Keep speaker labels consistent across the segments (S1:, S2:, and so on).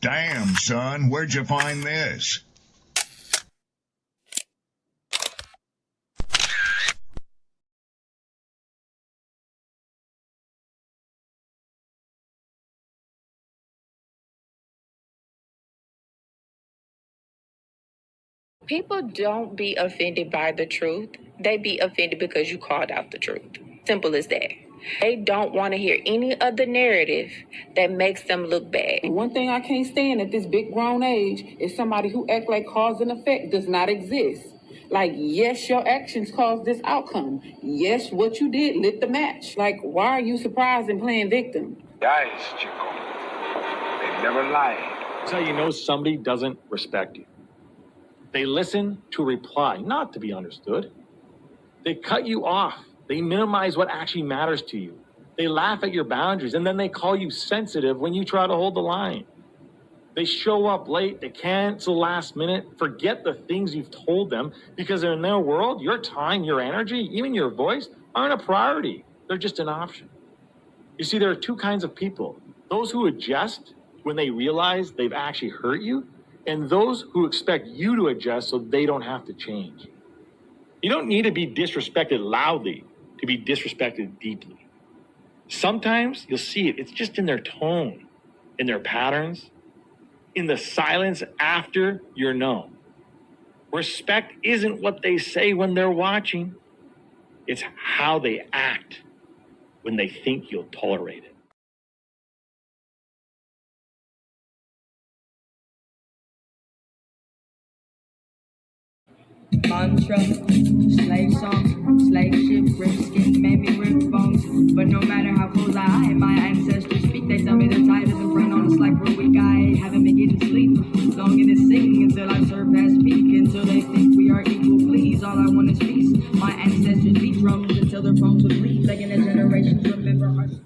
S1: Damn, son, where'd you find this?
S2: People don't be offended by the truth. They be offended because you called out the truth. Simple as that. They don't want to hear any other narrative that makes them look bad.
S3: One thing I can't stand at this big grown age is somebody who act like cause and effect does not exist. Like, yes, your actions caused this outcome. Yes, what you did lit the match. Like, why are you surprised and playing victim?
S4: Guys, Chico, they never lie.
S5: That's how you know somebody doesn't respect you. They listen to reply, not to be understood. They cut you off. They minimize what actually matters to you. They laugh at your boundaries, and then they call you sensitive when you try to hold the line. They show up late, they cancel last minute, forget the things you've told them, because in their world, your time, your energy, even your voice aren't a priority. They're just an option. You see, there are two kinds of people. Those who adjust when they realize they've actually hurt you, and those who expect you to adjust so they don't have to change. You don't need to be disrespected loudly to be disrespected deeply. Sometimes you'll see it. It's just in their tone, in their patterns, in the silence after you're known. Respect isn't what they say when they're watching. It's how they act when they think you'll tolerate it.
S6: Mantra, slave songs, slave ship, rip skin, made me rip bones. But no matter how close I am, my ancestors speak. They tell me they're tired of the brain on us like we're weak. I haven't been getting sleep. Longing to sing until I surpass peak. Until they think we are equal, please. All I want is peace. My ancestors beat drums until their bones would bleed. Begging the generations remember our story.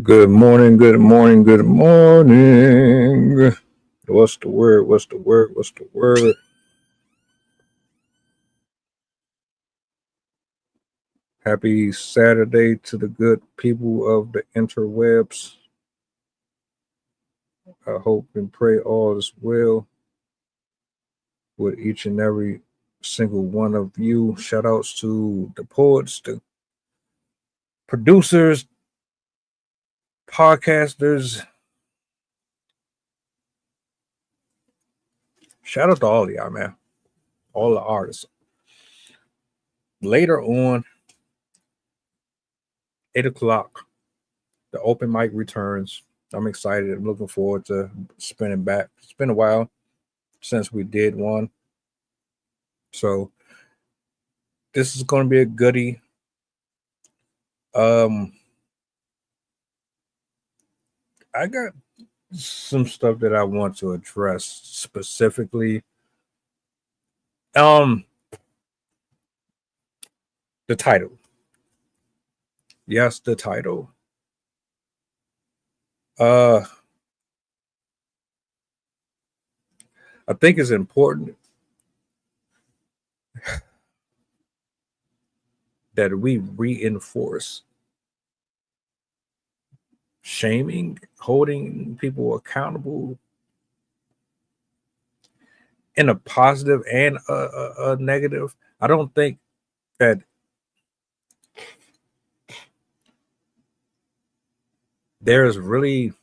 S7: Good morning, good morning, good morning. What's the word? What's the word? What's the word? Happy Saturday to the good people of the interwebs. I hope and pray all is well with each and every single one of you. Shout outs to the poets, the producers, podcasters. Shout out to all of y'all, man. All the artists. Later on, 8 o'clock, the open mic returns. I'm excited. I'm looking forward to spinning back. It's been a while since we did one. So this is going to be a goodie. I got some stuff that I want to address specifically. The title. Yes, the title. I think it's important that we reinforce shaming, holding people accountable in a positive and a negative. I don't think that there's really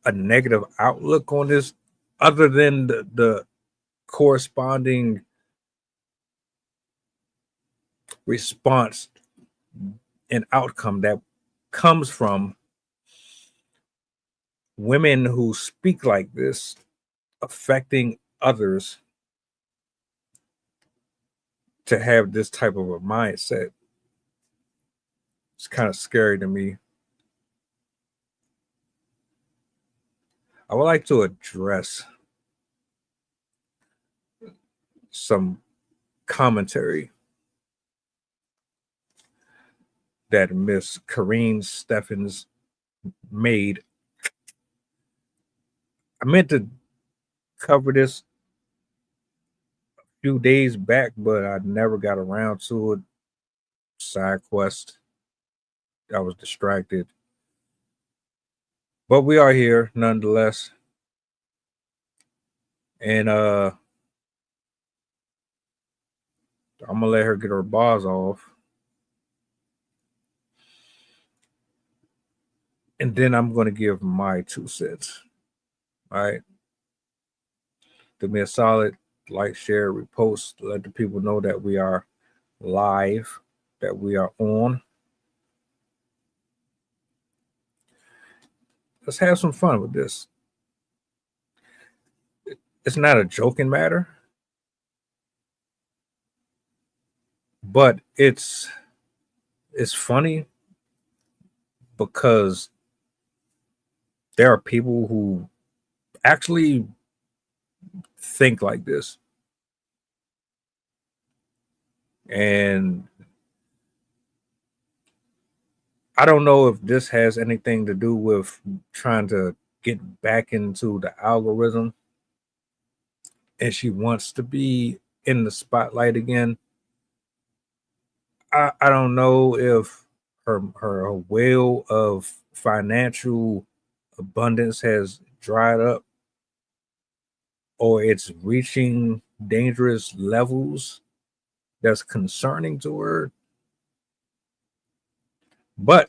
S7: a negative outlook on this other than the corresponding response and outcome that comes from women who speak like this, affecting others to have this type of a mindset. It's kind of scary to me. I would like to address some commentary that Miss Karrine Steffans made. I meant to cover this a few days back, but I never got around to it. Side quest. I was distracted. But we are here nonetheless. And I'm gonna let her get her bars off. And then I'm gonna give my 2 cents. All right. Do me a solid, like, share, repost, let the people know that we are live, that we are on. Let's have some fun with this. It's not a joking matter, but it's funny because there are people who actually think like this. And I don't know if this has anything to do with trying to get back into the algorithm and she wants to be in the spotlight again. I don't know if her well of financial abundance has dried up or it's reaching dangerous levels that's concerning to her. But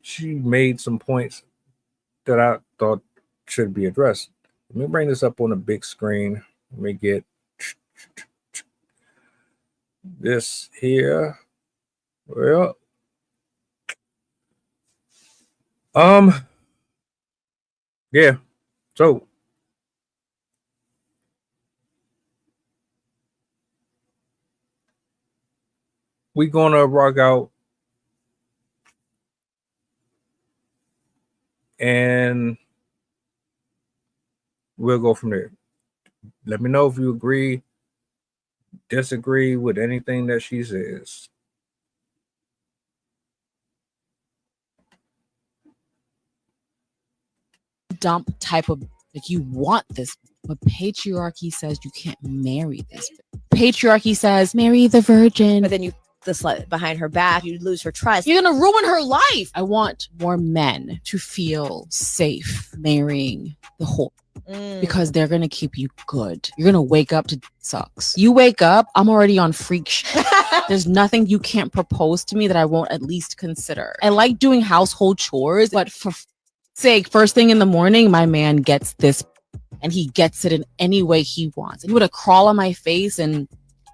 S7: she made some points that I thought should be addressed. Let me bring this up on the big screen. Let me get this here. Well, yeah. So we're gonna rock out and we'll go from there. Let me know if you agree, disagree with anything that she says.
S8: Dump type of, like, you want this, but patriarchy says you can't marry this. Patriarchy says marry the virgin,
S9: But then you the slut behind her back, you lose her trust.
S8: you're gonna ruin her life. I want more men to feel safe marrying the whore because they're gonna keep you good. You're gonna wake up to sucks. You wake up, I'm already on freak shit. There's nothing you can't propose to me that I won't at least consider. I like doing household chores, but for sake, first thing in the morning, my man gets this and he gets it in any way he wants. And he would have crawl on my face and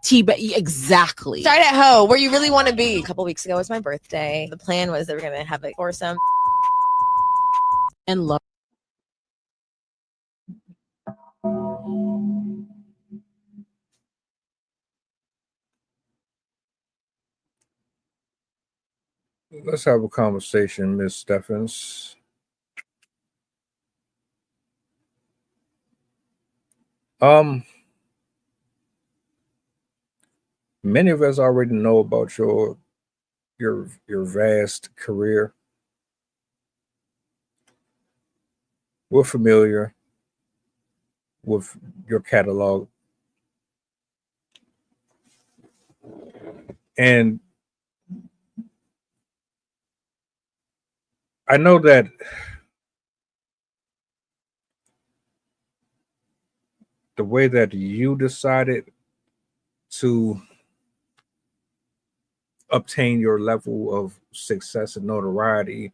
S8: exactly.
S9: Start at home, where you really want to be. A couple weeks ago was my birthday. The plan was that we're gonna have like foursome
S8: and love.
S7: Let's have a conversation, Miss Steffans. Many of us already know about your vast career. We're familiar with your catalog. And I know that the way that you decided to obtain your level of success and notoriety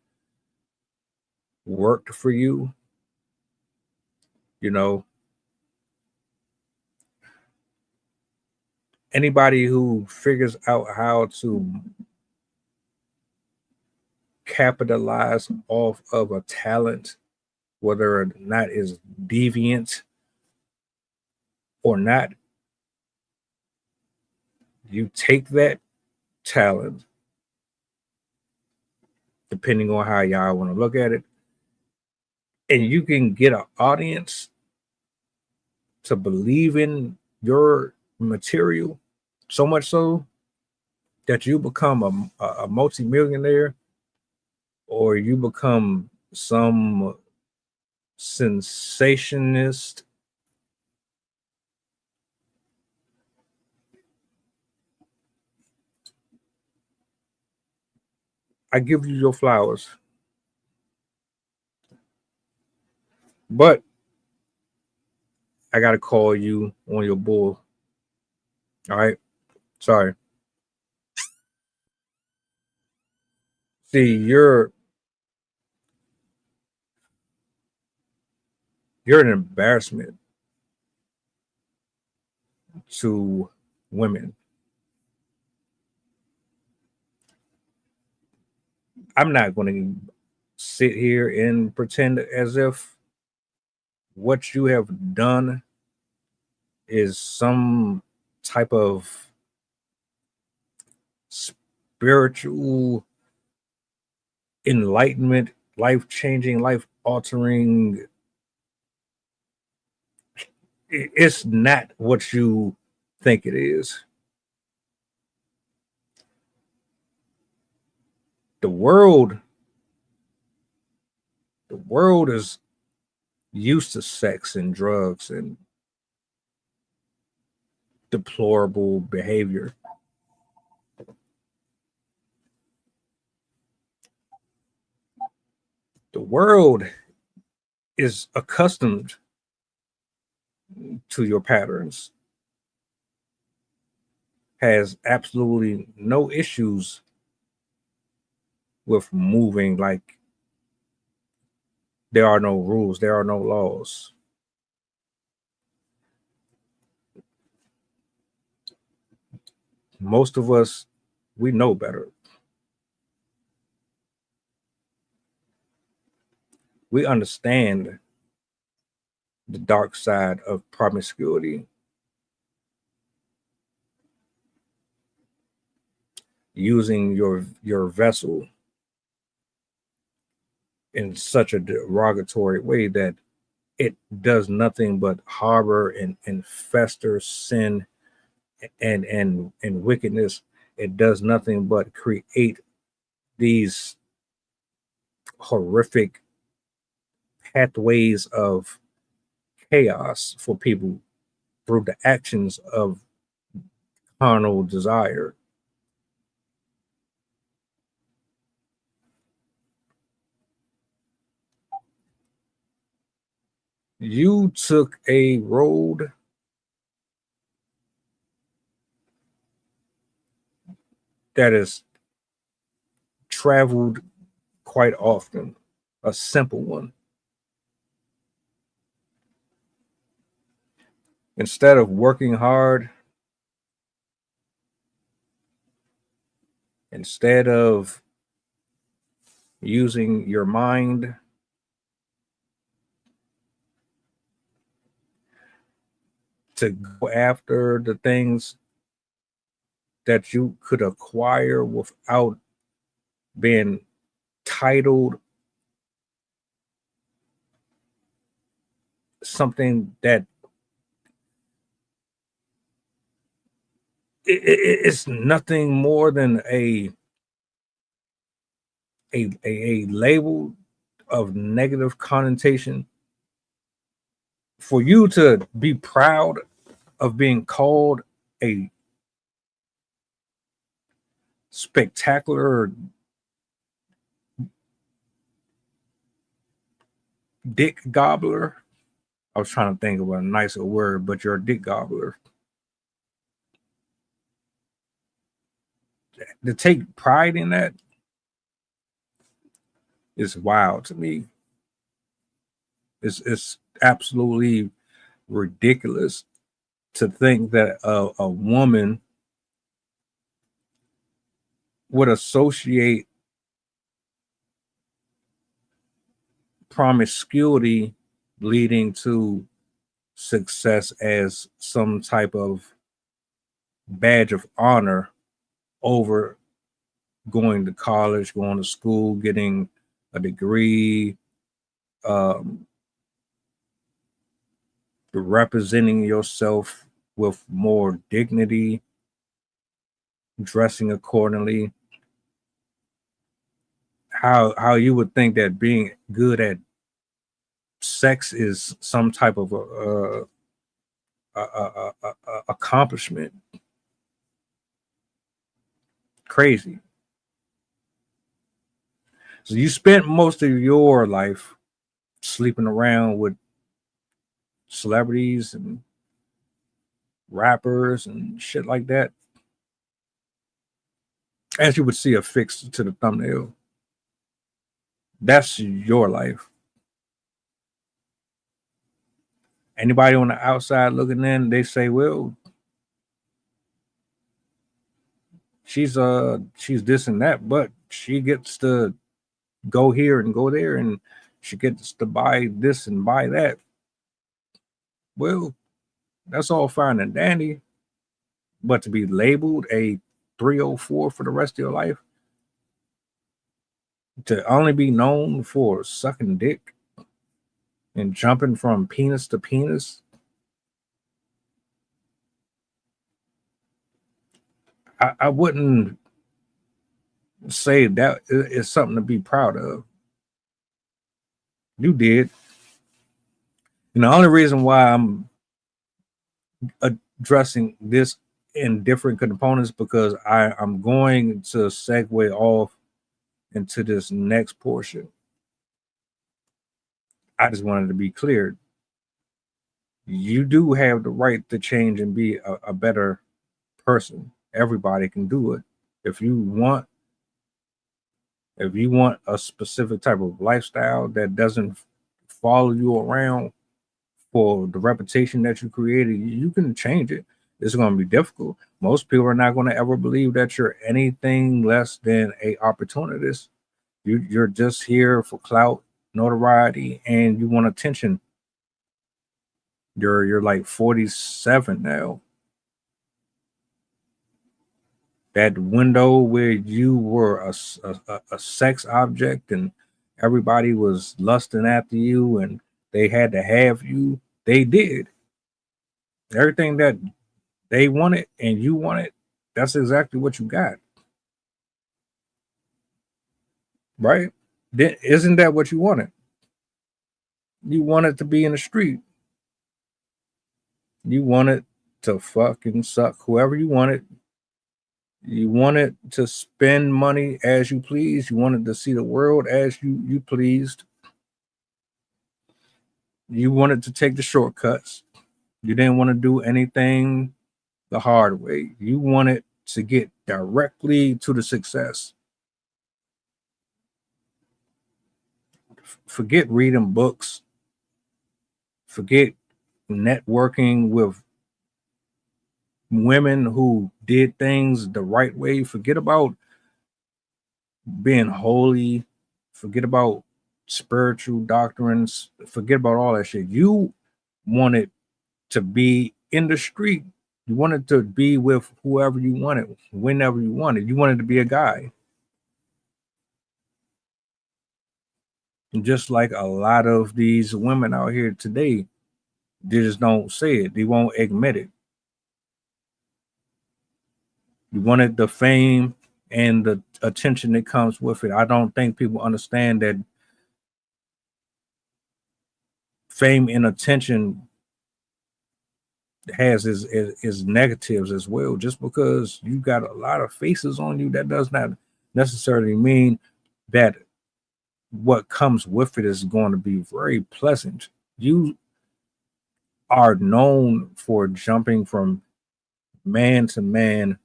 S7: worked for you. You know, anybody who figures out how to capitalize off of a talent, whether or not is deviant or not, you take that talent, depending on how y'all want to look at it, and you can get an audience to believe in your material so much so that you become a multimillionaire or you become some sensationist I give you your flowers. But I gotta call you on your bull. All right. Sorry. See, you're an embarrassment to women. I'm not going to sit here and pretend as if what you have done is some type of spiritual enlightenment, life-changing, life-altering. It's not what you think it is. The world is used to sex and drugs and deplorable behavior. The world is accustomed to your patterns, has absolutely no issues with moving like there are no rules, there are no laws. Most of us, we know better. We understand the dark side of promiscuity. Using your vessel in such a derogatory way that it does nothing but harbor and fester sin and wickedness. It does nothing but create these horrific pathways of chaos for people through the actions of carnal desire. You took a road that is traveled quite often, a simple one. Instead of working hard, instead of using your mind, to go after the things that you could acquire without being titled something that it's nothing more than a label of negative connotation. For you to be proud of being called a spectacular dick gobbler. I was trying to think of a nicer word, but you're a dick gobbler. To take pride in that is wild to me. It's absolutely ridiculous to think that a woman would associate promiscuity leading to success as some type of badge of honor over going to college, going to school, getting a degree, representing yourself with more dignity, dressing accordingly. How you would think that being good at sex is some type of accomplishment. Crazy. So you spent most of your life sleeping around with celebrities and rappers and shit like that. As you would see affixed to the thumbnail. That's your life. Anybody on the outside looking in, they say, well, she's this and that, but she gets to go here and go there, and she gets to buy this and buy that. Well, that's all fine and dandy, but to be labeled a 304 for the rest of your life, to only be known for sucking dick and jumping from penis to penis, I wouldn't say that is something to be proud of. You did. And the only reason why I'm addressing this in different components because I'm going to segue off into this next portion. I just wanted to be clear. You do have the right to change and be a better person. Everybody can do it. If you want a specific type of lifestyle that doesn't follow you around for the reputation that you created, you can change it. It's going to be difficult. Most people are not going to ever believe that you're anything less than a opportunist. You're just here for clout, notoriety, and you want attention. You're like 47 now. That window where you were a sex object and everybody was lusting after you and they had to have you, they did. Everything that they wanted and you wanted, that's exactly what you got. Right? Isn't that what you wanted? You wanted to be in the street. You wanted to fucking suck whoever you wanted. You wanted to spend money as you pleased. You wanted to see the world as you pleased. You wanted to take the shortcuts. You didn't want to do anything the hard way. You wanted to get directly to the success. Forget reading books. Forget networking with women who did things the right way. Forget about being holy. Forget about spiritual doctrines. Forget about all that shit. You wanted to be in the street. You wanted to be with whoever you wanted, whenever you wanted. You wanted to be a guy. And just like a lot of these women out here today, they just don't say it. They won't admit it. You wanted the fame and the attention that comes with it. I don't think people understand that fame and attention has its negatives as well. Just because you got a lot of faces on you, that does not necessarily mean that what comes with it is going to be very pleasant. You are known for jumping from man to man,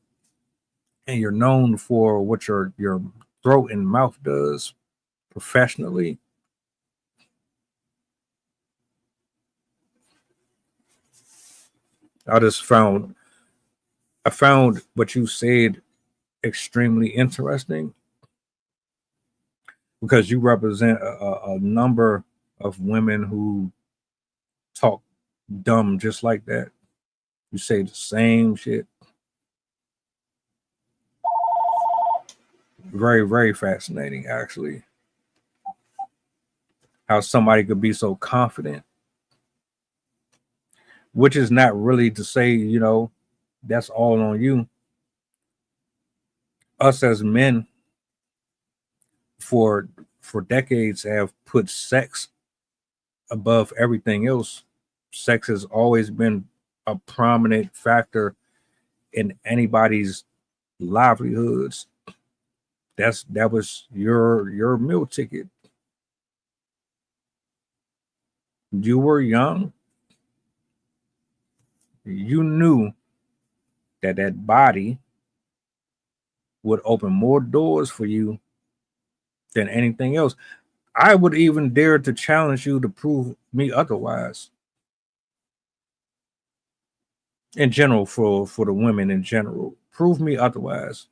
S7: and you're known for what your throat and mouth does professionally. I found what you said extremely interesting because you represent a number of women who talk dumb just like that. You say the same shit. Very, very fascinating, actually. How somebody could be so confident, which is not really to say, that's all on you. Us as men for decades have put sex above everything else. Sex has always been a prominent factor in anybody's livelihoods. That was your meal ticket. You were young. You knew that body would open more doors for you than anything else. I would even dare to challenge you to prove me otherwise. In general, for the women in general, prove me otherwise.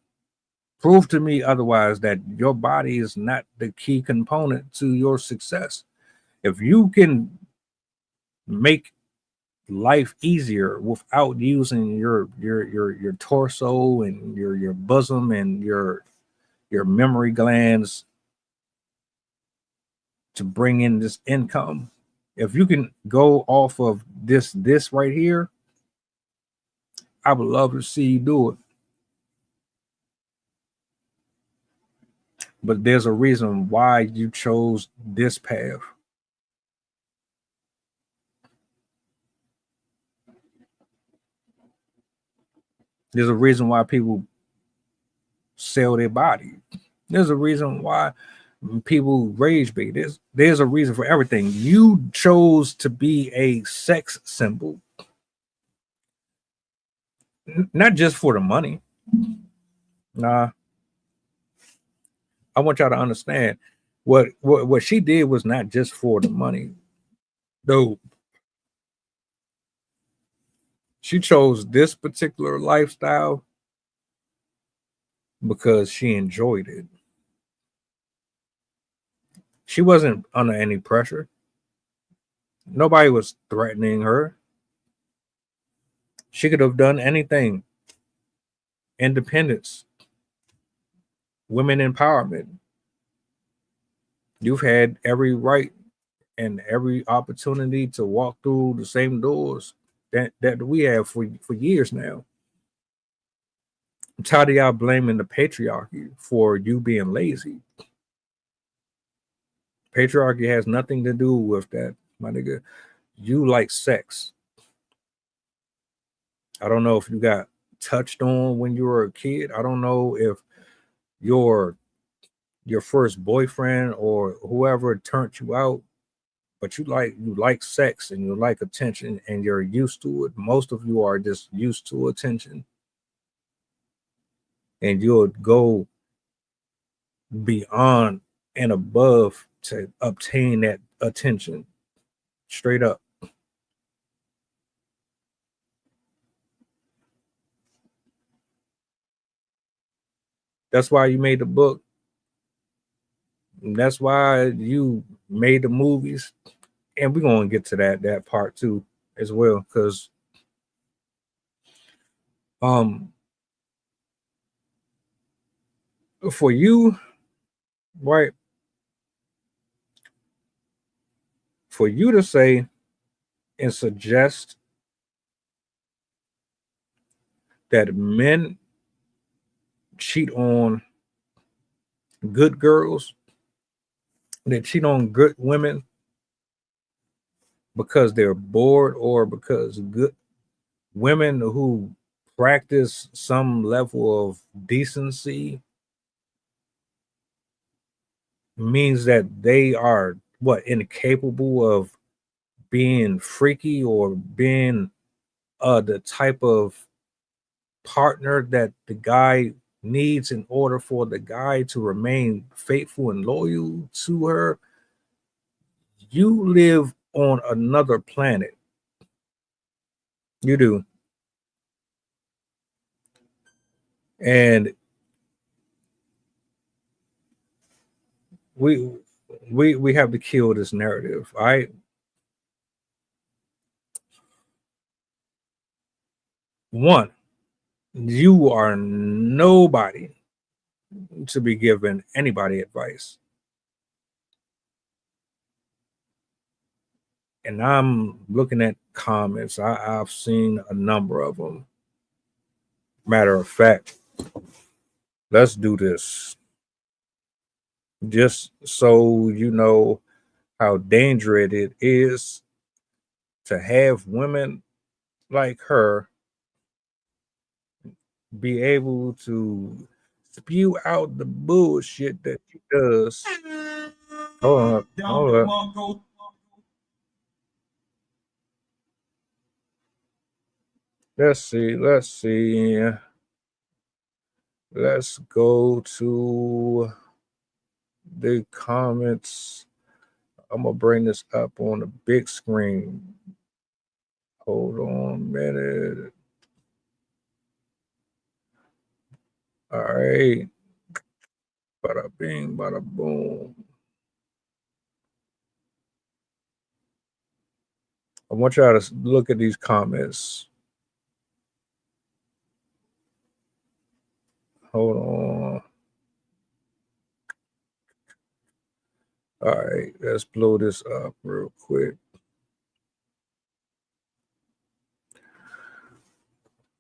S7: Prove to me otherwise that your body is not the key component to your success. If you can make life easier without using your torso and your bosom and your memory glands to bring in this income, if you can go off of this right here, I would love to see you do it. But there's a reason why you chose this path. There's a reason why people sell their body. There's a reason why people rage bait. There's a reason for everything. You chose to be a sex symbol, not just for the money. Nah, I want y'all to understand what she did was not just for the money. Though she chose this particular lifestyle because she enjoyed it. She wasn't under any pressure. Nobody was threatening her. She could have done anything. Independence, women empowerment. You've had every right and every opportunity to walk through the same doors that we have for years now. I'm tired of y'all blaming the patriarchy for you being lazy. Patriarchy has nothing to do with that, my nigga. You like sex. I don't know if you got touched on when you were a kid. I don't know if your first boyfriend or whoever turned you out, but you like sex and you like attention and you're used to it. Most of you are just used to attention. And you'll go beyond and above to obtain that attention. Straight up. That's why you made the book. And that's why you made the movies. And we're going to get to that part too as well. Because for you, right? For you to say and suggest that men cheat on good girls, they cheat on good women because they're bored or because good women who practice some level of decency means that they are incapable of being freaky or being the type of partner that the guy needs in order for the guy to remain faithful and loyal to her. You live on another planet. You do. And we have to kill this narrative. All right. One, you are nobody to be giving anybody advice. And I'm looking at comments. I've seen a number of them. Matter of fact, let's do this. Just so you know how dangerous it is to have women like her be able to spew out the bullshit that she does. Hold up. Let's see. Let's go to the comments. I'm gonna bring this up on the big screen. Hold on a minute. All right. Bada bing, bada boom. I want y'all to look at these comments. Hold on. All right, let's blow this up real quick.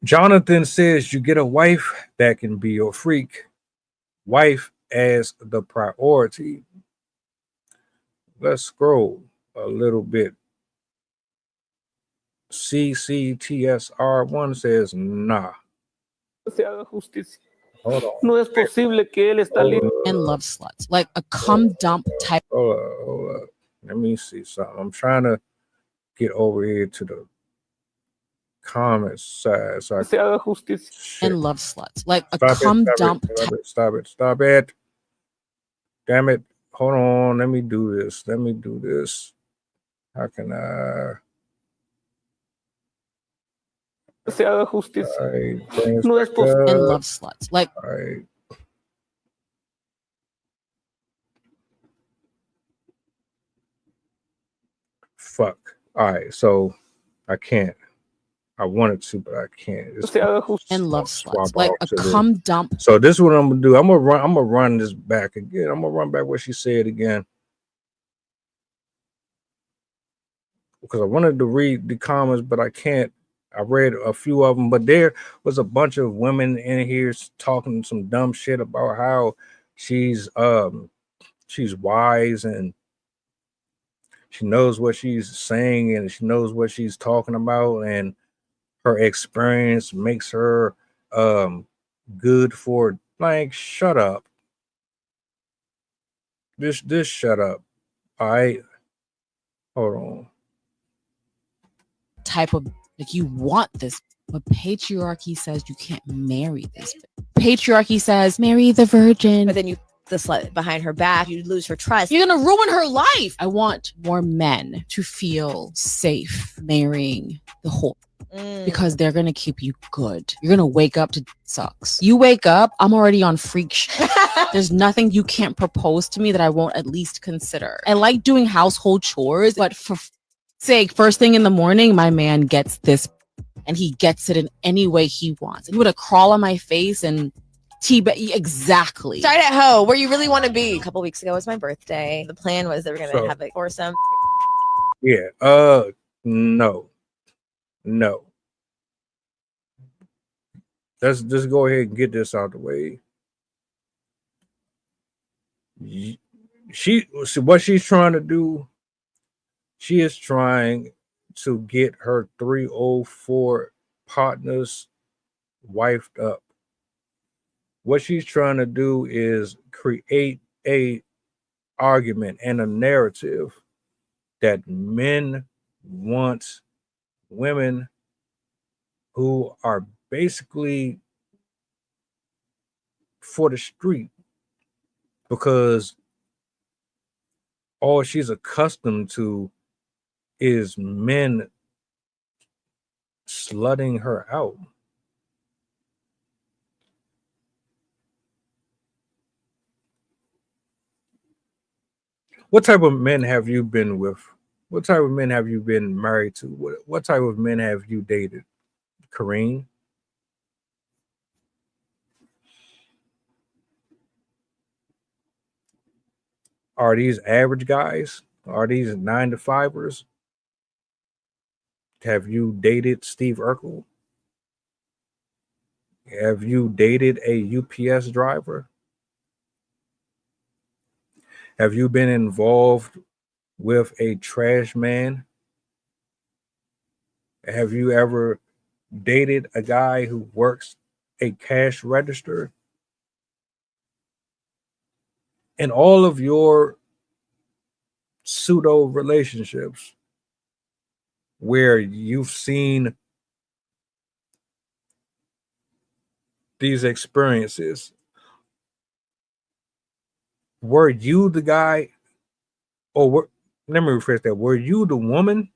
S7: Jonathan says you get a wife that can be your freak. Wife as the priority. Let's scroll a little bit. CCTSR1 says nah.
S10: Se haga justicia.
S7: Hold on.
S10: No es posible que él está libre.
S8: And love sluts, like a cum dump type.
S7: Hold up. Let me see something. I'm trying to get over here to the comments side. So
S10: Se haga justicia.
S8: And love sluts, like a cum dump type.
S7: Stop it. Damn it. Hold on. Let me do this. How can I?
S10: Se haga justicia.
S7: Right,
S10: no es posible.
S8: And love sluts, like.
S7: All right. Fuck. All right. So I can't. I wanted to, but I can't.
S8: And love sluts, like a cum dump.
S7: So this is what I'm gonna do. I'm gonna run this back again. I'm gonna run back what she said again, because I wanted to read the comments, but I can't. I read a few of them, but there was a bunch of women in here talking some dumb shit about how she's wise and she knows what she's saying and she knows what she's talking about, and her experience makes her good for, like, shut up. This shut up. All right. Hold on.
S8: Type of, like, you want this, but patriarchy says you can't marry this. Patriarchy says marry the virgin.
S9: But then you the slut behind her back, you lose her trust.
S8: You're gonna ruin her life. I want more men to feel safe marrying the whore. Because they're gonna keep you good. You're gonna wake up to sucks. You wake up, I'm already on freak shit. There's nothing you can't propose to me that I won't at least consider. I like doing household chores, but for sake, first thing in the morning, my man gets this, and he gets it in any way he wants. And he would have crawl on my face and exactly.
S9: Start at home, where you really want to be. A couple weeks ago was my birthday. The plan was that we're gonna have a foursome.
S7: Yeah. No. Let's just go ahead and get this out the way. What she's trying to do, she is trying to get her 304 partners wifed up. What she's trying to do is create a argument and a narrative that men want women who are basically for the street, because all she's accustomed to is men slutting her out. What type of men have you been with? What type of men have you been married to? What type of men have you dated, Karrine? Are these average guys? Are these 9-to-5ers? Have you dated Steve Urkel? Have you dated a UPS driver? Have you been involved with a trash man? Have you ever dated a guy who works a cash register? in all of your pseudo relationships where you've seen these experiences, were you the guy, or let me rephrase that, were you the woman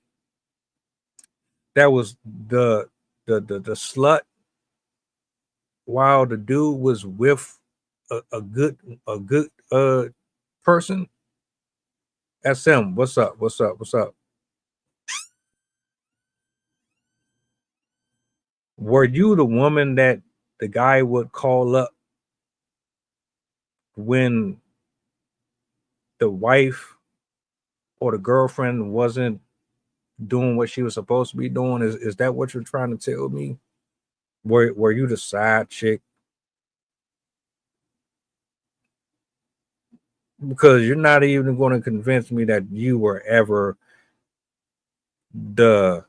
S7: that was the slut while the dude was with a good person? SM, what's up? Were you the woman that the guy would call up when the wife or the girlfriend wasn't doing what she was supposed to be doing? Is that what you're trying to tell me? Were you the side chick? Because you're not even going to convince me that you were ever the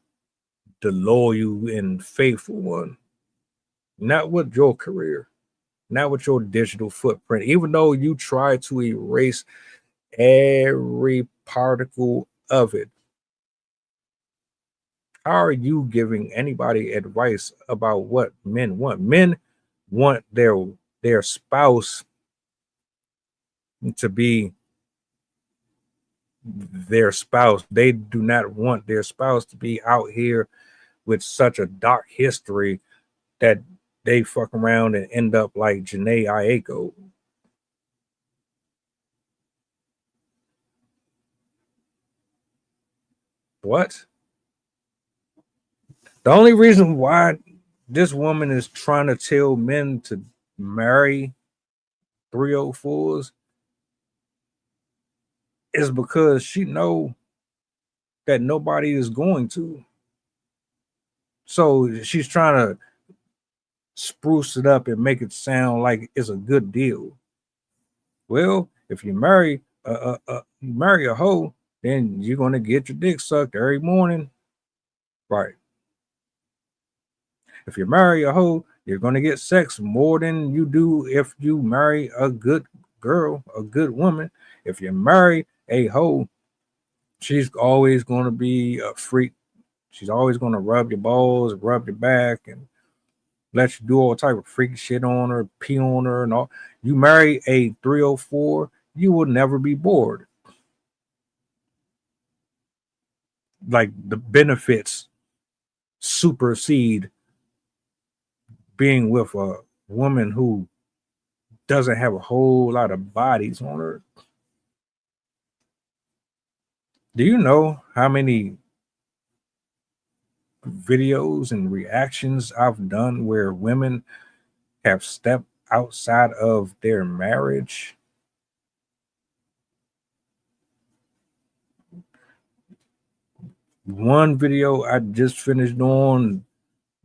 S7: loyal and faithful one. Not with your career, not with your digital footprint. Even though you try to erase every particle of it, how are you giving anybody advice about what men want? Men want their spouse to be their spouse. They do not want their spouse to be out here with such a dark history that they fuck around and end up like Janae Aiko. What? The only reason why this woman is trying to tell men to marry 304s is because she know that nobody is going to. So she's trying to spruce it up and make it sound like it's a good deal. Well, if you marry a hoe, then you're gonna get your dick sucked every morning, right? If you marry a hoe, you're gonna get sex more than you do if you marry a good girl, a good woman. If you marry a hoe, she's always gonna be a freak. She's always gonna rub your balls, rub your back, and let you do all type of freaky shit on her, pee on her, and all. You marry a 304, you will never be bored. Like the benefits supersede being with a woman who doesn't have a whole lot of bodies on her. Do you know how many videos and reactions I've done where women have stepped outside of their marriage? One video I just finished on,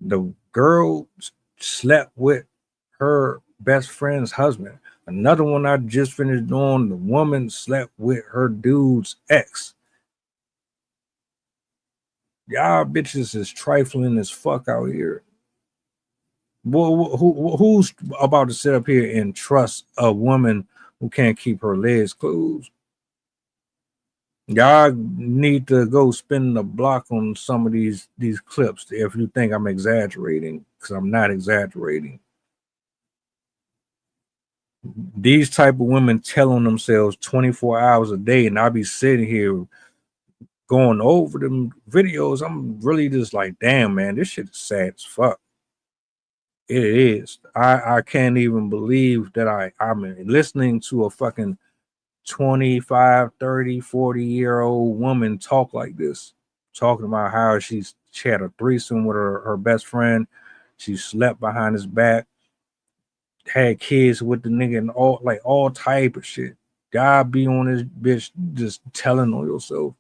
S7: the girl slept with her best friend's husband. Another one I just finished on, the woman slept with her dude's ex. Y'all bitches is trifling as fuck out here. Well, who's about to sit up here and trust a woman who can't keep her legs closed? Y'all need to go spin the block on some of these clips if you think I'm exaggerating, because I'm not exaggerating. These type of women telling themselves 24 hours a day, and I'll be sitting here going over them videos. I'm really just like, damn, man, this shit is sad as fuck. It is. I can't even believe that I'm listening to a fucking 25, 30, 40-year-old woman talk like this, talking about how she had a threesome with her best friend. She slept behind his back, had kids with the nigga, and all type of shit. God be on this bitch just telling on yourself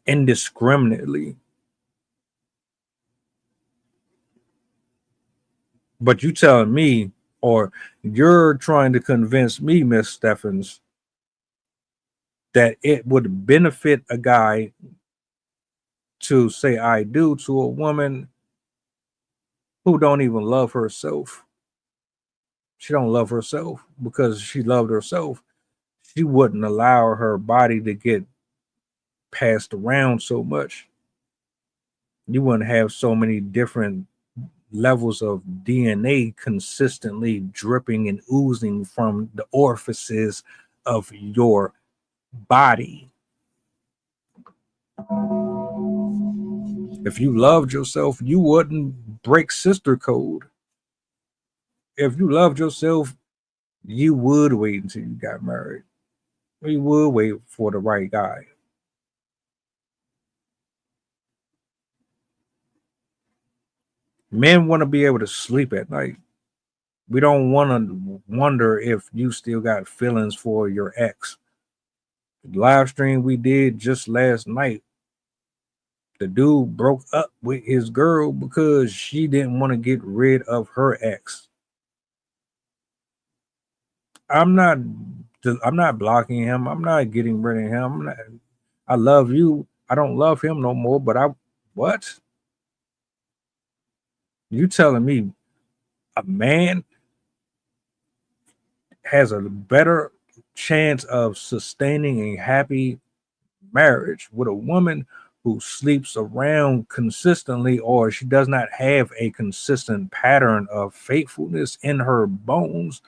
S7: indiscriminately. But you telling me, or you're trying to convince me, Miss Steffans, that it would benefit a guy to say I do to a woman who don't even love herself. She don't love herself, because she loved herself, she wouldn't allow her body to get passed around so much. You wouldn't have so many different levels of DNA consistently dripping and oozing from the orifices of your body. If you loved yourself, you wouldn't break sister code. If you loved yourself, you would wait until you got married. You would wait for the right guy. Men want to be able to sleep at night. We don't want to wonder if you still got feelings for your ex. The live stream we did just last night, the dude broke up with his girl because she didn't want to get rid of her ex. I'm not blocking him. I'm not getting rid of him. I love you. I don't love him no more, but what? You telling me a man has a better chance of sustaining a happy marriage with a woman who sleeps around consistently, or she does not have a consistent pattern of faithfulness in her bones?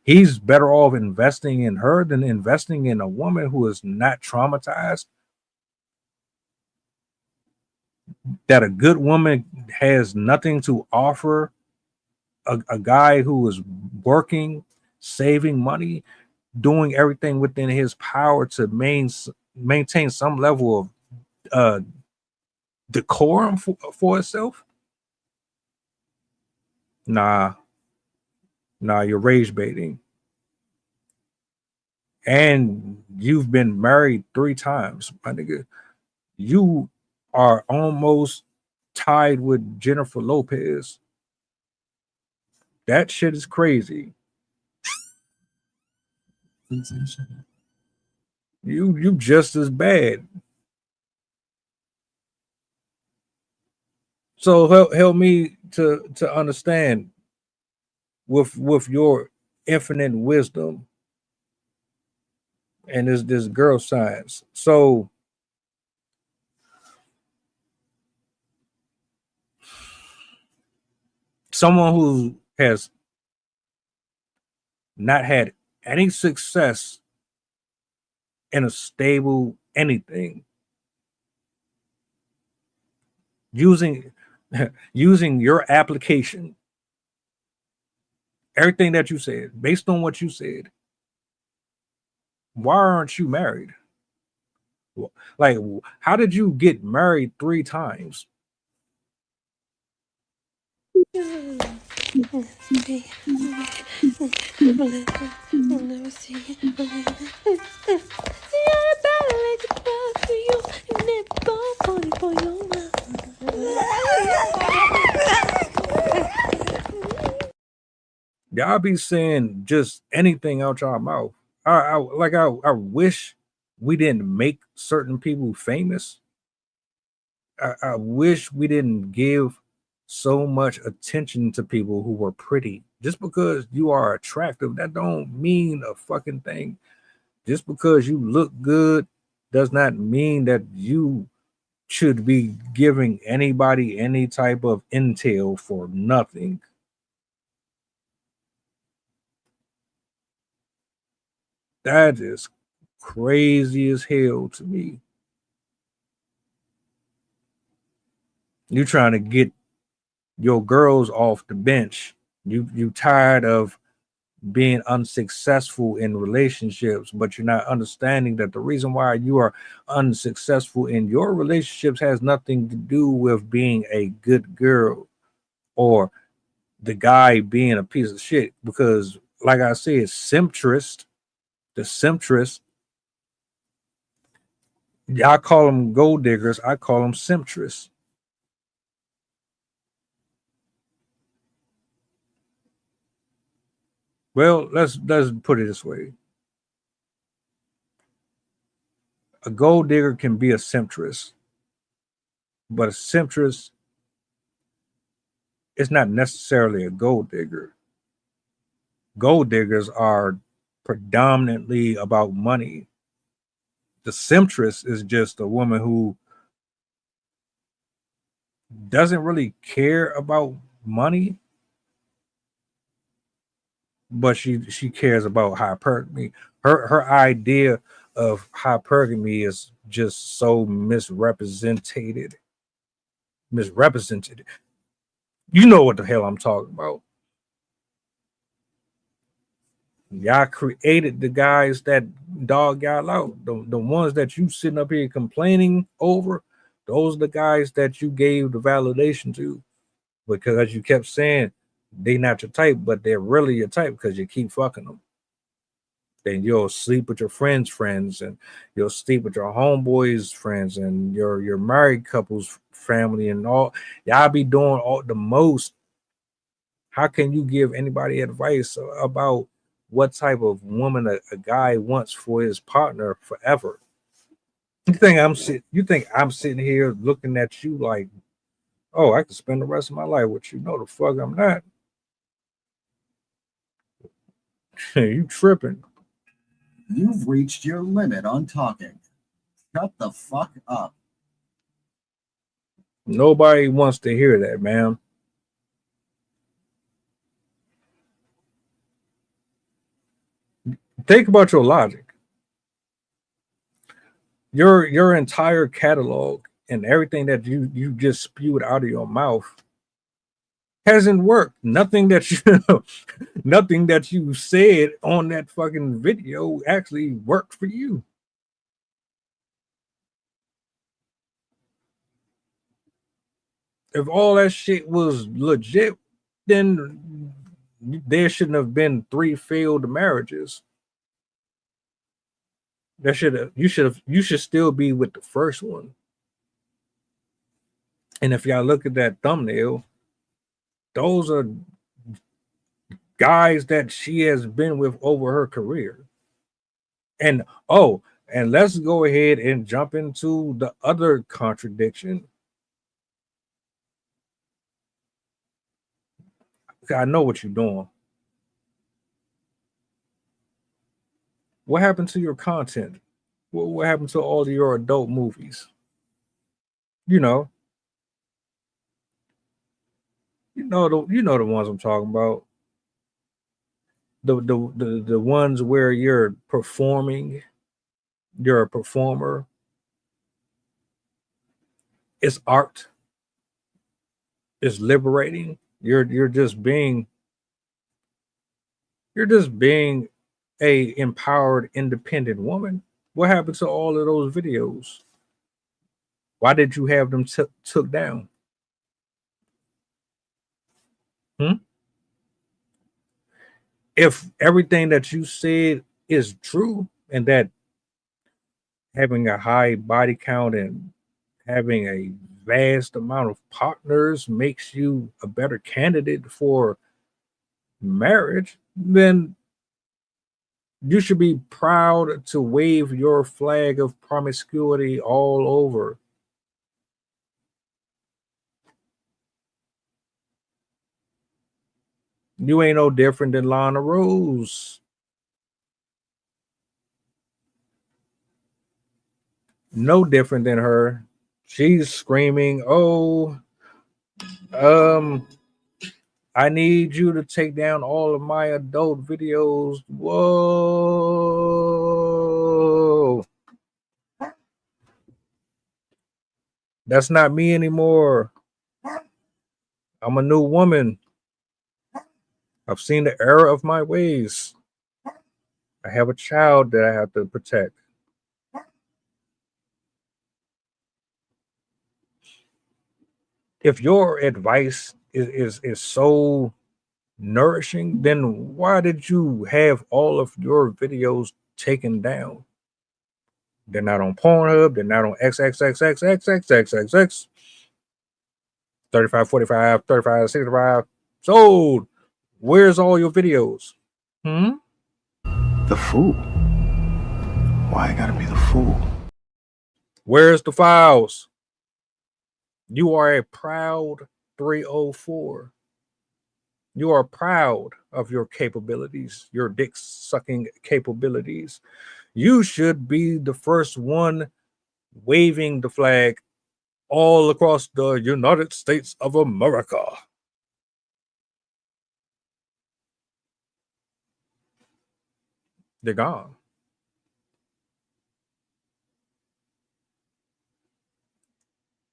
S7: He's better off investing in her than investing in a woman who is not traumatized. That a good woman has nothing to offer a guy who is working, saving money, doing everything within his power to maintain some level of decorum for itself. Nah, you're rage baiting. And you've been married 3 times, my nigga. You are almost tied with Jennifer Lopez. That shit is crazy. You just as bad. So help me to understand with your infinite wisdom and this girl science. So someone who has not had any success in a stable anything, using your application, everything that you said, based on what you said, why aren't you married? Like, how did you get married 3 times? Y'all be saying just anything out y'all mouth. I wish we didn't make certain people famous. I wish we didn't give so much attention to people who were pretty. Just because you are attractive, that don't mean a fucking thing. Just because you look good does not mean that you should be giving anybody any type of intel for nothing. That is crazy as hell to me. You trying to get your girls off the bench. You tired of being unsuccessful in relationships, but you're not understanding that the reason why you are unsuccessful in your relationships has nothing to do with being a good girl or the guy being a piece of shit. Because, like I said, the simptress, I call them gold diggers, I call them simptress. Well, let's put it this way. A gold digger can be a simptress, but a simptress is not necessarily a gold digger. gold diggers are predominantly about money. The seamstress is just a woman who doesn't really care about money, but she cares about hypergamy. Her idea of hypergamy is just so misrepresented. You know what the hell I'm talking about. Y'all created the guys that dog y'all out. The ones that you sitting up here complaining over, those are the guys that you gave the validation to, because you kept saying they not your type, but they're really your type because you keep fucking them. Then you'll sleep with your friends, and you'll sleep with your homeboys' friends, and your married couple's family, and all. Y'all be doing all the most. How can you give anybody advice about what type of woman a guy wants for his partner forever? You think I'm sitting here looking at you like, oh, I could spend the rest of my life with you? No, the fuck I'm not. You tripping.
S11: You've reached your limit on talking. Shut the fuck up.
S7: Nobody wants to hear that, man. Think about your logic. Your entire catalog and everything that you just spewed out of your mouth hasn't worked. Nothing that you said on that fucking video actually worked for you. If all that shit was legit, then there shouldn't have been 3 failed marriages. You should still be with the first one. And if y'all look at that thumbnail, those are guys that she has been with over her career. And let's go ahead and jump into the other contradiction. I know what you're doing. What happened to your content? What happened to all of your adult movies? You know the ones I'm talking about. The ones where you're performing, you're a performer. It's art. It's liberating. You're just being a empowered, independent woman. What happened to all of those videos? Why did you have them took down? If everything that you said is true, and that having a high body count and having a vast amount of partners makes you a better candidate for marriage, then you should be proud to wave your flag of promiscuity all over. You ain't no different than Lana Rose. No different than her. She's screaming, "Oh, I need you to take down all of my adult videos." Whoa. That's not me anymore. I'm a new woman. I've seen the error of my ways. I have a child that I have to protect. If your advice is so nourishing, then why did you have all of your videos taken down? They're not on Pornhub. They're not on XXXXXXXXX. 35, 45, 35, 65. Sold. Where's all your videos?
S4: The fool. Why I gotta be the fool?
S7: Where's the files? You are a proud 304. You are proud of your capabilities, your dick sucking capabilities. You should be the first one waving the flag all across the United States of America. They're gone.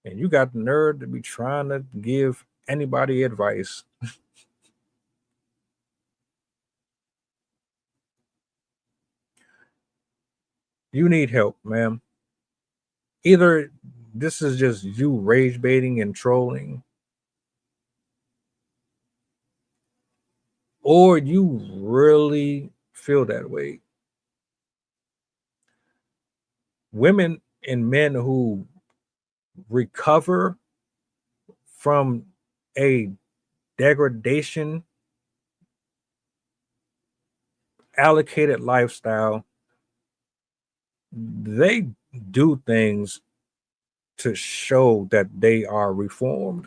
S7: And you got the nerve to be trying to give anybody advice. You need help, ma'am. Either this is just you rage baiting and trolling, or you really feel that way. Women and men who recover from a degradation allocated lifestyle, they do things to show that they are reformed.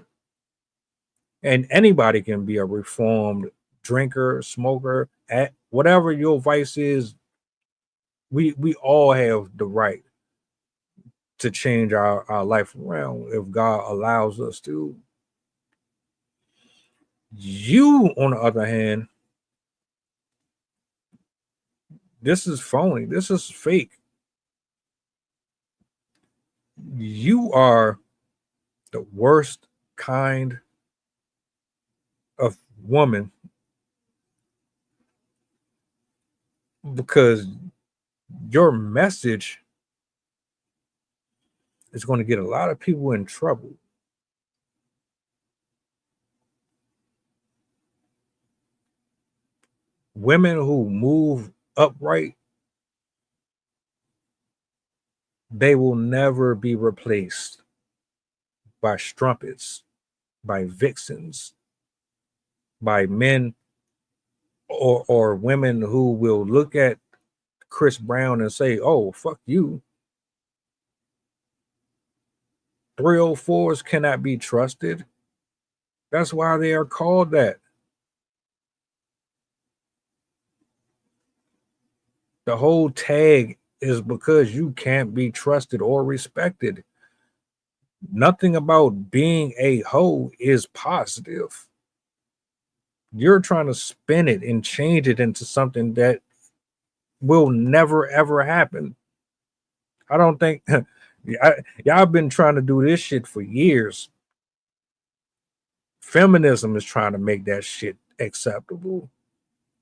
S7: And anybody can be a reformed drinker, smoker, at whatever your vice is. We all have the right to change our life around if God allows us to. You, on the other hand, this is phony. This is fake. You are the worst kind of woman because your message is going to get a lot of people in trouble. Women who move upright, they will never be replaced by strumpets, by vixens, by men or women who will look at Chris Brown and say, oh, fuck you. 304s cannot be trusted. That's why they are called that. The whole tag is because you can't be trusted or respected. Nothing about being a hoe is positive. You're trying to spin it and change it into something that will never, ever happen. I don't think y'all been trying to do this shit for years. Feminism is trying to make that shit acceptable.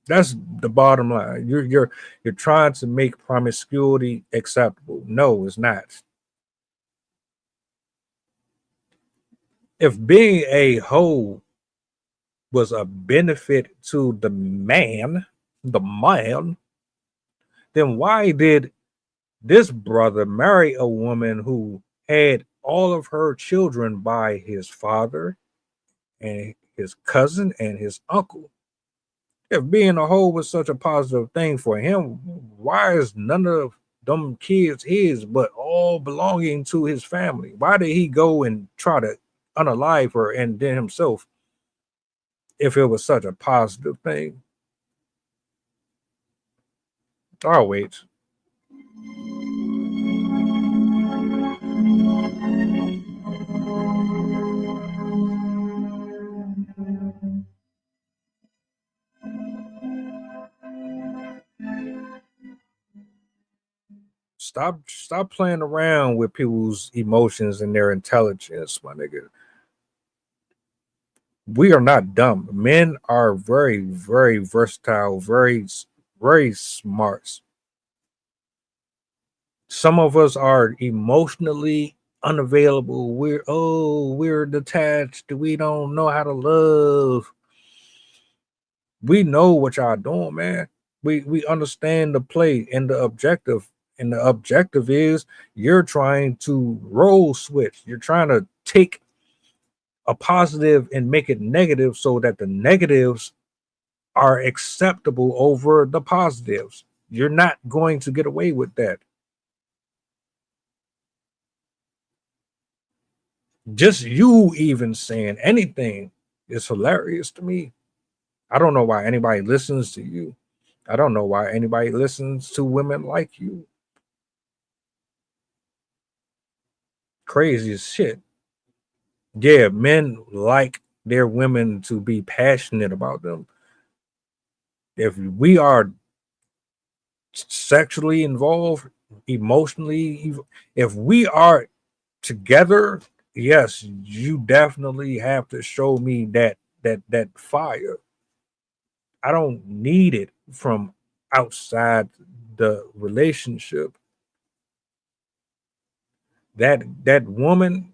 S7: That's the bottom line. You're trying to make promiscuity acceptable. No, it's not. If being a hoe was a benefit to the man, then why did this brother marry a woman who had all of her children by his father and his cousin and his uncle? If being a hoe was such a positive thing for him, why is none of them kids his, but all belonging to his family? Why did he go and try to unalive her and then himself if it was such a positive thing? I'll wait. Stop playing around with people's emotions and their intelligence, my nigga. We are not dumb. Men are very, very versatile, very, very smart. Some of us are emotionally unavailable. We're detached. We don't know how to love. We know what y'all doing, man. We understand the play and the objective. And the objective is you're trying to role switch. You're trying to take a positive and make it negative so that the negatives are acceptable over the positives. You're not going to get away with that. Just you even saying anything is hilarious to me. I don't know why anybody listens to you. I don't know why anybody listens to women like you. Crazy as shit. Yeah, men like their women to be passionate about them. If we are sexually involved, emotionally, if we are together, yes, you definitely have to show me that fire. I don't need it from outside the relationship. That woman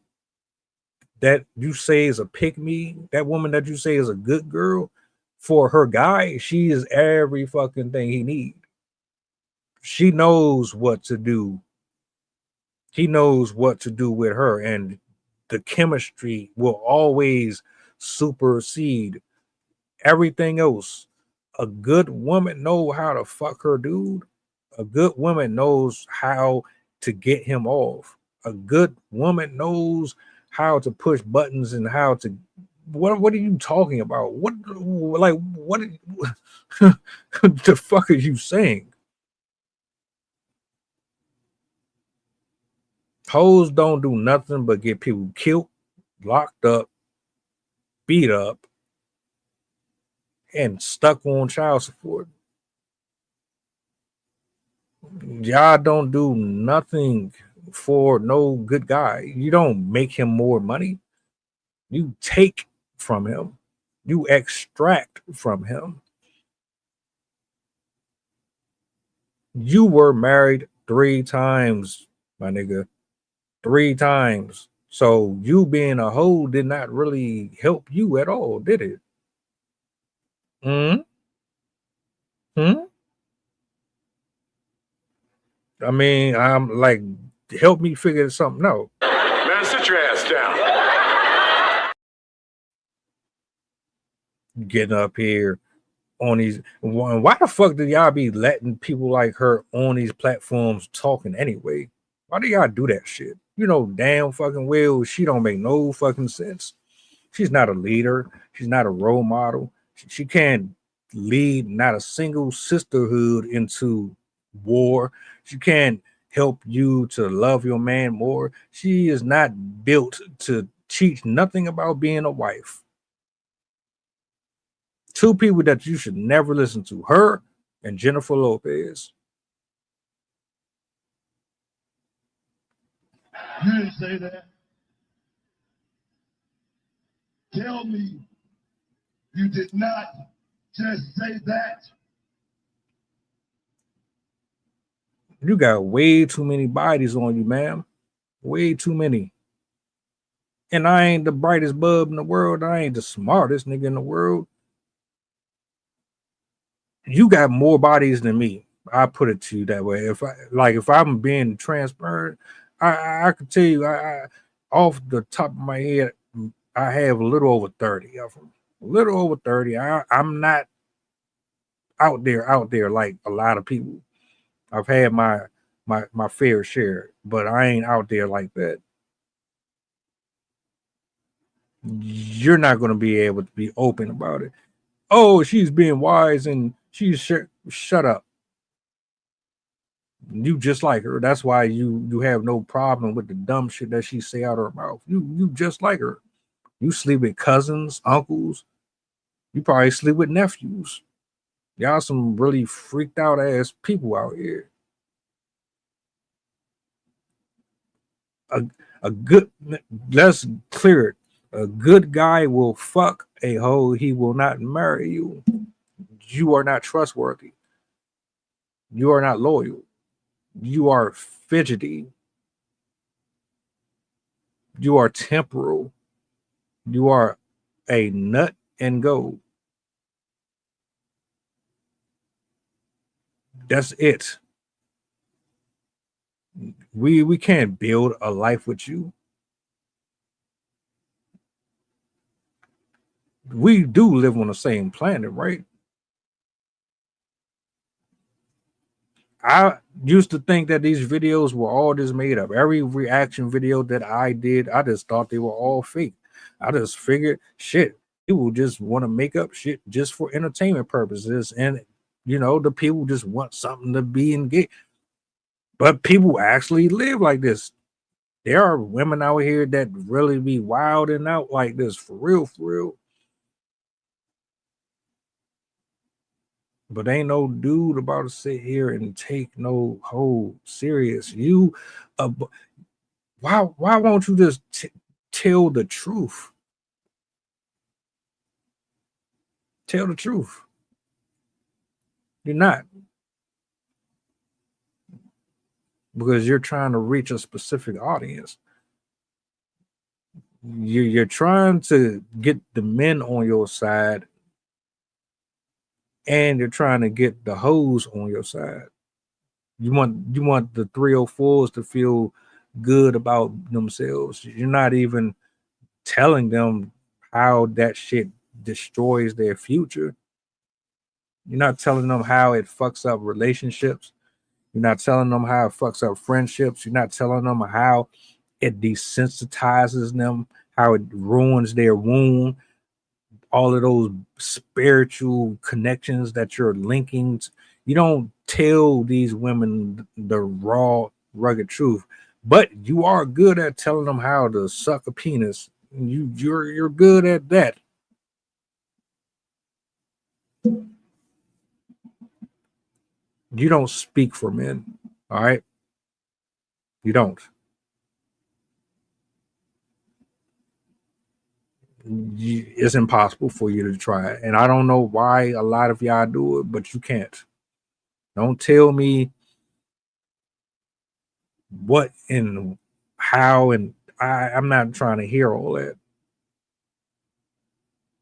S7: that you say is a pick me, that woman that you say is a good girl, for her guy, she is every fucking thing he needs. She knows what to do. He knows what to do with her, and the chemistry will always supersede everything else. A good woman know how to fuck her dude. A good woman knows how to get him off. A good woman knows how to push buttons and how to what are you talking about? What the fuck are you saying? Hoes don't do nothing but get people killed, locked up, beat up, and stuck on child support. Y'all don't do nothing for no good guy. You don't make him more money. You take from him. You extract from him. You were married 3 times, my nigga. 3 times. So you being a hoe did not really help you at all, did it? Hmm? Hmm? I mean, I'm like, help me figure something out.
S12: Man, sit your ass down.
S7: Getting up here on these, why the fuck do y'all be letting people like her on these platforms talking anyway? Why do y'all do that shit? You know damn fucking well she don't make no fucking sense. She's not a leader. She's not a role model. She can't lead not a single sisterhood into war. She can't help you to love your man more. She is not built to teach nothing about being a wife. 2 people that you should never listen to, her and Jennifer Lopez.
S12: You didn't say that. Tell me you did not just say that.
S7: You got way too many bodies on you, ma'am. Way too many. And I ain't the brightest bulb in the world. I ain't the smartest nigga in the world. You got more bodies than me. I put it to you that way. If I'm being transparent, I could tell you, I off the top of my head, I have a little over 30 of them. A little over 30. I'm not out there like a lot of people. I've had my fair share, but I ain't out there like that. You're not going to be able to be open about it. Oh, she's being wise and she's shut up. You just like her. That's why you have no problem with the dumb shit that she say out of her mouth. You just like her. You sleep with cousins, uncles. You probably sleep with nephews. Y'all some really freaked out ass people out here. A good, let's clear it. A good guy will fuck a hoe. He will not marry you. You are not trustworthy. You are not loyal. You are fidgety. You are temporal. You are a nut and go. That's it. We can't build a life with you. We do live on the same planet, right? I used to think that these videos were all just made up. Every reaction video that I did, I just thought they were all fake. I just figured, shit, People just want to make up shit just for entertainment purposes, and the people just want something to be engaged. But people actually live like this. There are women out here that really be wilding out like this, for real, for real. But ain't no dude about to sit here and take no hoe serious. Why won't you just tell the truth? Tell the truth. You're not. Because you're trying to reach a specific audience. You're trying to get the men on your side, and you're trying to get the hoes on your side. You want the 304s to feel good about themselves. You're not even telling them how that shit destroys their future. You're not telling them how it fucks up relationships. You're not telling them how it fucks up friendships. You're not telling them how it desensitizes them, how it ruins their wound, all of those spiritual connections that you're linking. You don't tell these women the raw, rugged truth, but you are good at telling them how to suck a penis. You're good at that. You don't speak for men, all right? You don't. It's impossible for you to try it. And I don't know why a lot of y'all do it, but you can't. Don't tell me what and how, and I'm not trying to hear all that.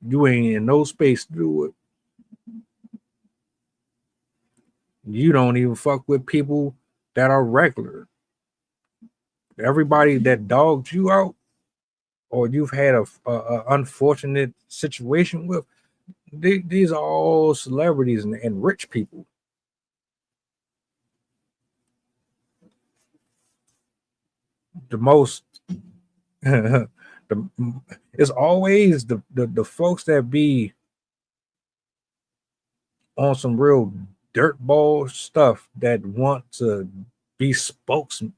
S7: You ain't in no space to do it. You don't even fuck with people that are regular. Everybody that dogged you out, or you've had a unfortunate situation with, these are all celebrities and rich people. The most it's always the folks that be on some real dirtball stuff that want to be spokesmen.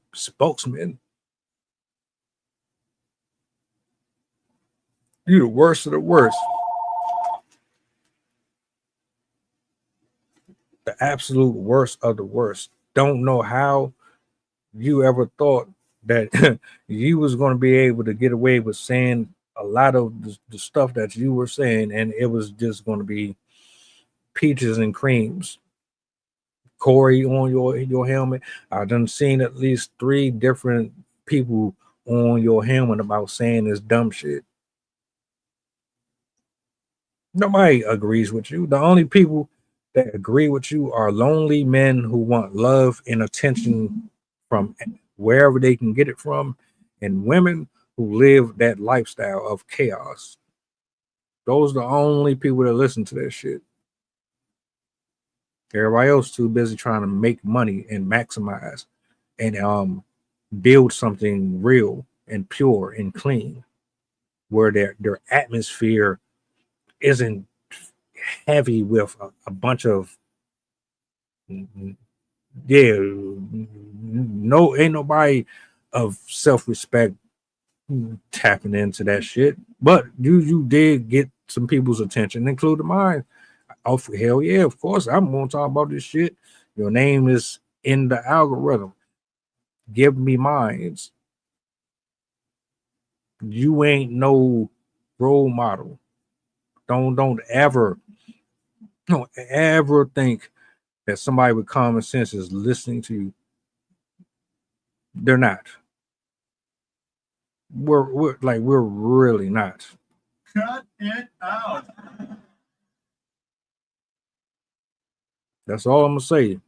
S7: You the worst of the worst. The absolute worst of the worst. Don't know how you ever thought that you was going to be able to get away with saying a lot of the stuff that you were saying, and it was just going to be peaches and creams. Corey on your helmet. I done seen at least 3 different people on your helmet about saying this dumb shit. Nobody agrees with you. The only people that agree with you are lonely men who want love and attention from wherever they can get it from, and women who live that lifestyle of chaos. Those are the only people that listen to that shit. Everybody else too busy trying to make money and maximize and build something real and pure and clean, where their atmosphere isn't heavy with a bunch of ain't nobody of self-respect tapping into that shit. But you did get some people's attention, including mine. Oh, hell yeah, of course I'm gonna talk about this shit. Your name is in the algorithm. Give me mines. You ain't no role model. Don't ever think that somebody with common sense is listening to you. They're not. We're really not.
S11: Cut it out.
S7: That's all I'm gonna say.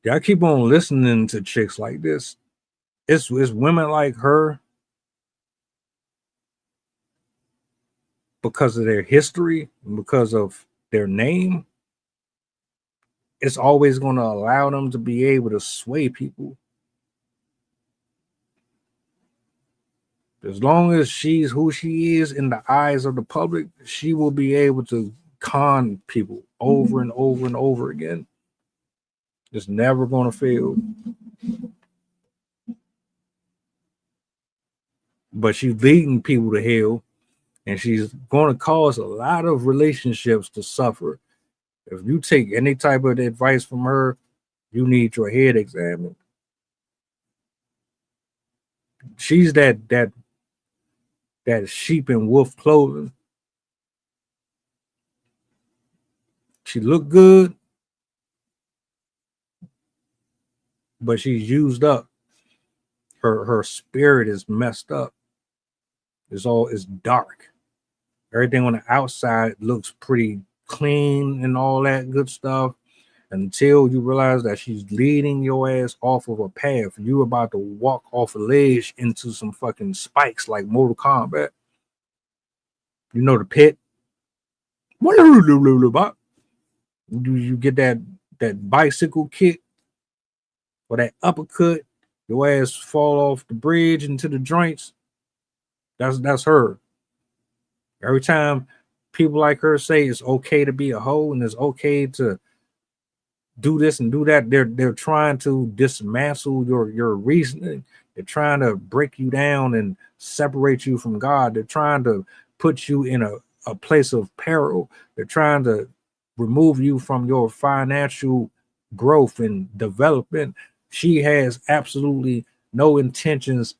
S7: Y'all keep on listening to chicks like this. It's women like her because of their history and because of their name. It's always going to allow them to be able to sway people. As long as she's who she is in the eyes of the public, she will be able to con people over and over and over again. It's never going to fail. But she's leading people to hell, and she's going to cause a lot of relationships to suffer. If you take any type of advice from her, you need your head examined. She's that sheep in wolf clothing. She look good, but she's used up. Her spirit is messed up. It's dark. Everything on the outside looks pretty clean and all that good stuff until you realize that she's leading your ass off of a path. You're about to walk off a ledge into some fucking spikes like Mortal Kombat. You know the pit? You get that bicycle kick or that uppercut, your ass fall off the bridge into the joints. That's her. Every time people like her say it's okay to be a hoe and it's okay to do this and do that, they're trying to dismantle your reasoning. They're trying to break you down and separate you from God. They're trying to put you in a place of peril. They're trying to remove you from your financial growth and development. She has absolutely no intentions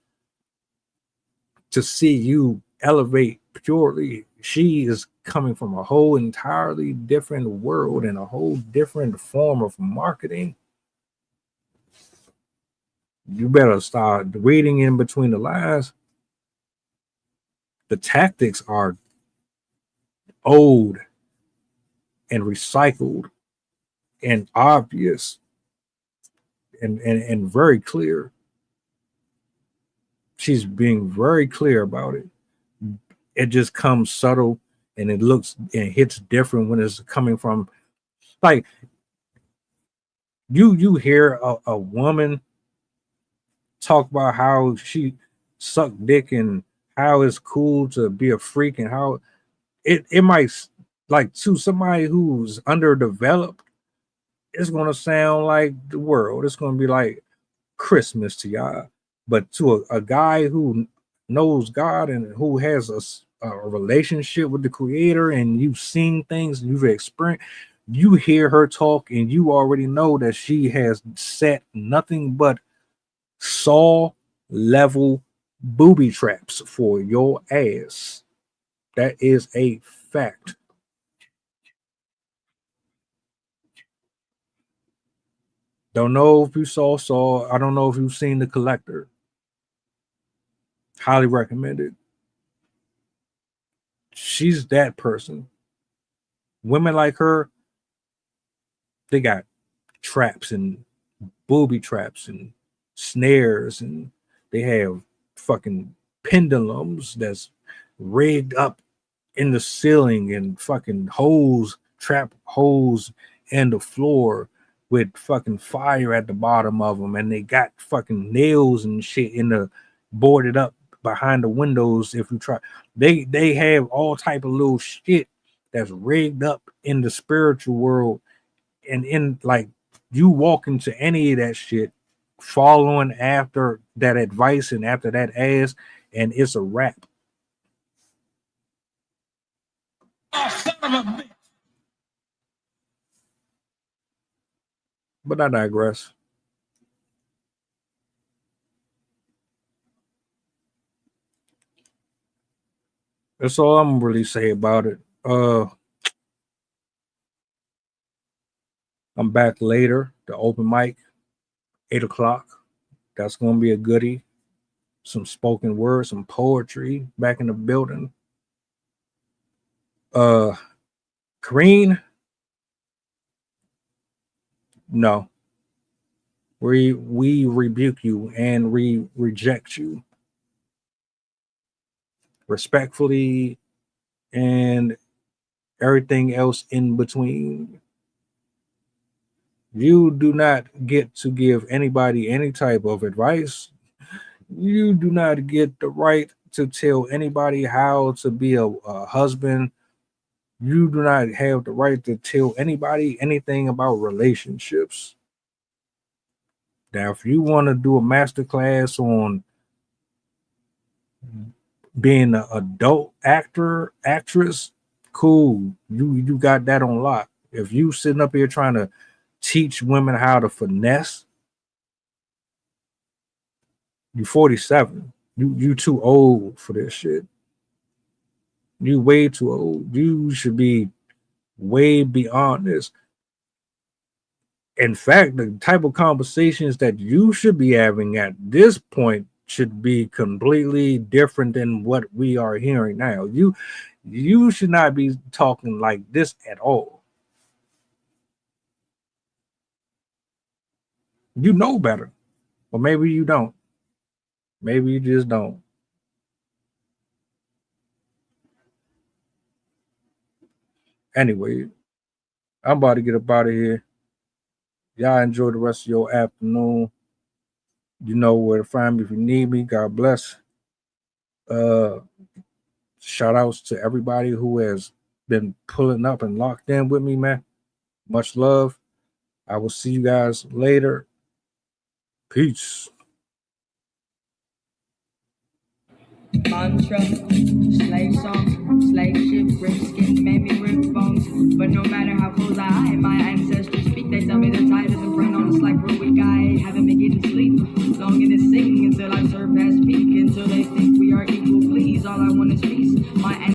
S7: to see you elevate purely. She is coming from a whole entirely different world and a whole different form of marketing. You better start reading in between the lines. The tactics are old and recycled and obvious and very clear. She's being very clear about it. It just comes subtle and it looks and hits different when it's coming from, like, you hear a woman talk about how she sucked dick and how it's cool to be a freak and how it might, like, to somebody who's underdeveloped, it's going to sound like the world. It's going to be like Christmas to y'all. But to a guy who knows God and who has a relationship with the Creator, and you've seen things, you've experienced, you hear her talk and you already know that she has set nothing but Saw level booby traps for your ass. That is a fact. Don't know if you saw. I don't know if you've seen The Collector. Highly recommended. She's that person. Women like her, they got traps and booby traps and snares, and they have fucking pendulums that's rigged up in the ceiling and fucking holes, trap holes in the floor with fucking fire at the bottom of them, and they got fucking nails and shit in the boarded up behind the windows. If you try, they have all type of little shit that's rigged up in the spiritual world, and in, like, you walk into any of that shit following after that advice and after that ass, and it's a wrap. Oh, son of a bitch. But I digress. That's all I'm gonna really say about it. I'm back later. The open mic, 8 o'clock. That's gonna be a goodie. Some spoken word, some poetry back in the building. Karrine, no. We rebuke you and we reject you respectfully, and everything else in between. You do not get to give anybody any type of advice. You do not get the right to tell anybody how to be a husband. You do not have the right to tell anybody anything about relationships. Now, if you want to do a master class on being an adult actress, cool. You got that on lock. If you sitting up here trying to teach women how to finesse, you 47. You too old for this shit. You way too old. You should be way beyond this. In fact, the type of conversations that you should be having at this point should be completely different than what we are hearing now. You should not be talking like this at all. You know better. Or maybe you don't. Maybe you just don't. Anyway, I'm about to get up out of here. Y'all enjoy the rest of your afternoon. You know where to find me if you need me. God bless. Shout outs to everybody who has been pulling up and locked in with me, man. Much love. I will see you guys later. Peace.
S6: Mantra, slave song, slave ship, rip skin, made me rip bones. But no matter how cold I